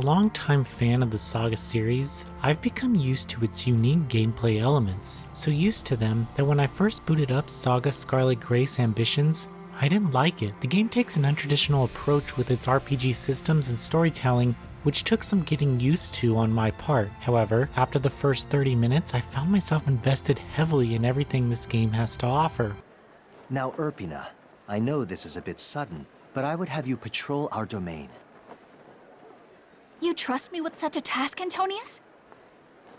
longtime fan of the SaGa series, I've become used to its unique gameplay elements, so used to them that when I first booted up SaGa Scarlet Grace Ambitions, I didn't like it. The game takes an untraditional approach with its RPG systems and storytelling, which took some getting used to on my part. However, after the first 30 minutes, I found myself invested heavily in everything this game has to offer. Now, Erpina, I know this is a bit sudden, but I would have you patrol our domain. You trust me with such a task, Antonius?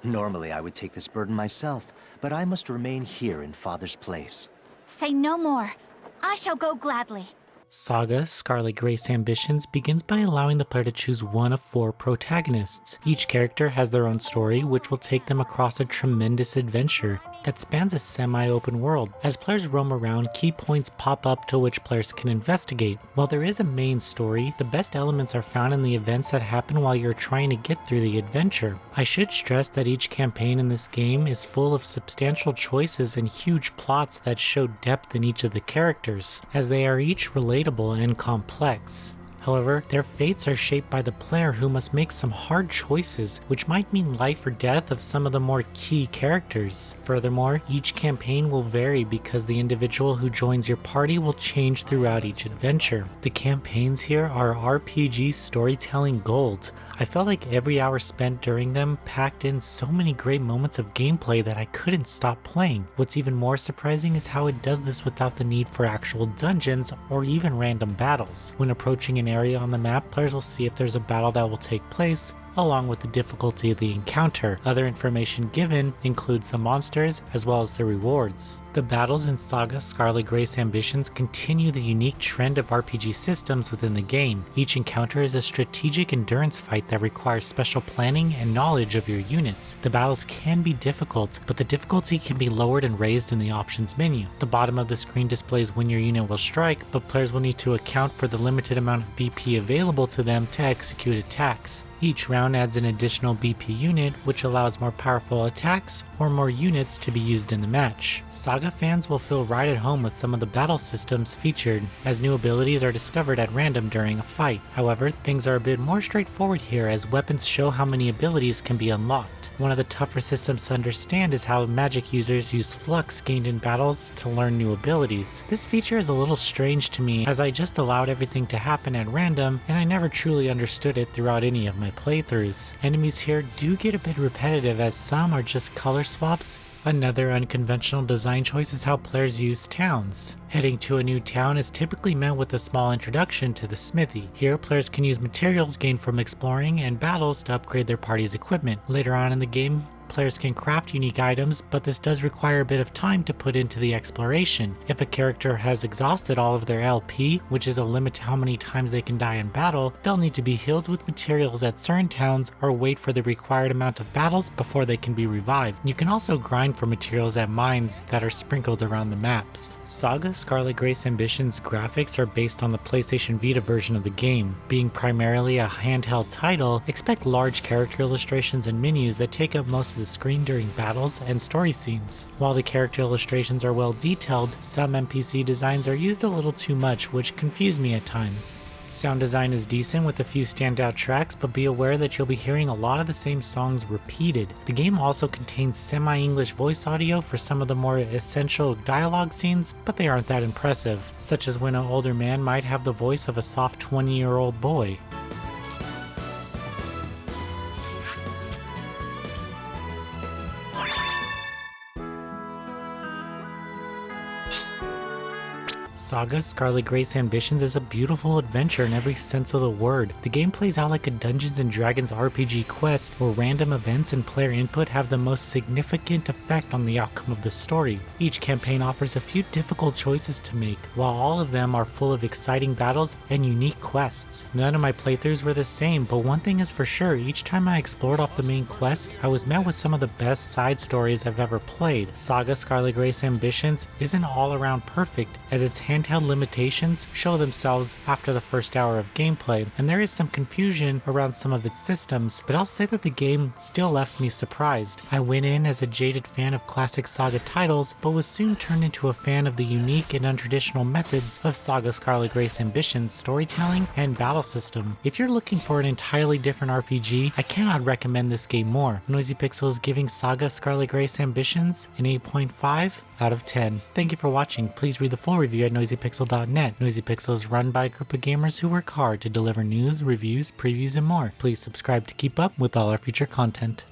Normally I would take this burden myself, but I must remain here in Father's place. Say no more. I shall go gladly. SaGa Scarlet Grace Ambitions begins by allowing the player to choose one of 4 protagonists. Each character has their own story, which will take them across a tremendous adventure that spans a semi-open world. As players roam around, key points pop up to which players can investigate. While there is a main story, the best elements are found in the events that happen while you're trying to get through the adventure. I should stress that each campaign in this game is full of substantial choices and huge plots that show depth in each of the characters, as they are each relatable and complex. However, their fates are shaped by the player, who must make some hard choices, which might mean life or death of some of the more key characters. Furthermore, each campaign will vary because the individual who joins your party will change throughout each adventure. The campaigns here are RPG storytelling gold. I felt like every hour spent during them packed in so many great moments of gameplay that I couldn't stop playing. What's even more surprising is how it does this without the need for actual dungeons or even random battles. When approaching an area on the map, players will see if there's a battle that will take place, along with the difficulty of the encounter. Other information given includes the monsters as well as the rewards. The battles in SaGa Scarlet Grace Ambitions continue the unique trend of RPG systems within the game. Each encounter is a strategic endurance fight that requires special planning and knowledge of your units. The battles can be difficult, but the difficulty can be lowered and raised in the options menu. The bottom of the screen displays when your unit will strike, but players will need to account for the limited amount of BP available to them to execute attacks. Each round adds an additional BP unit, which allows more powerful attacks or more units to be used in the match. SaGa fans will feel right at home with some of the battle systems featured, as new abilities are discovered at random during a fight. However, things are a bit more straightforward here, as weapons show how many abilities can be unlocked. One of the tougher systems to understand is how magic users use flux gained in battles to learn new abilities. This feature is a little strange to me, as I just allowed everything to happen at random and I never truly understood it throughout any of my playthroughs. Enemies here do get a bit repetitive, as some are just color swaps. Another unconventional design choice is how players use towns. Heading to a new town is typically met with a small introduction to the smithy. Here, players can use materials gained from exploring and battles to upgrade their party's equipment. Later on in the game, players can craft unique items, but this does require a bit of time to put into the exploration. If a character has exhausted all of their LP, which is a limit to how many times they can die in battle, they'll need to be healed with materials at certain towns or wait for the required amount of battles before they can be revived. You can also grind for materials at mines that are sprinkled around the maps. SaGa Scarlet Grace Ambitions graphics are based on the PlayStation Vita version of the game. Being primarily a handheld title, expect large character illustrations and menus that take up most of the screen during battles and story scenes. While the character illustrations are well detailed, some NPC designs are used a little too much, which confuse me at times. Sound design is decent with a few standout tracks, but be aware that you'll be hearing a lot of the same songs repeated. The game also contains semi-English voice audio for some of the more essential dialogue scenes, but they aren't that impressive, such as when an older man might have the voice of a soft 20-year-old boy. SaGa Scarlet Grace Ambitions is a beautiful adventure in every sense of the word. The game plays out like a Dungeons & Dragons RPG quest, where random events and player input have the most significant effect on the outcome of the story. Each campaign offers a few difficult choices to make, while all of them are full of exciting battles and unique quests. None of my playthroughs were the same, but one thing is for sure, each time I explored off the main quest, I was met with some of the best side stories I've ever played. SaGa Scarlet Grace Ambitions isn't all around perfect, as its handheld limitations show themselves after the first hour of gameplay, and there is some confusion around some of its systems, but I'll say that the game still left me surprised. I went in as a jaded fan of classic SaGa titles, but was soon turned into a fan of the unique and untraditional methods of SaGa Scarlet Grace Ambition's storytelling and battle system. If you're looking for an entirely different RPG, I cannot recommend this game more. Noisy Pixel is giving SaGa Scarlet Grace Ambitions an 8.5 out of 10. Thank you for watching. Please read the full review at noisypixel.net. Noisy Pixel is run by a group of gamers who work hard to deliver news, reviews, previews, and more. Please subscribe to keep up with all our future content.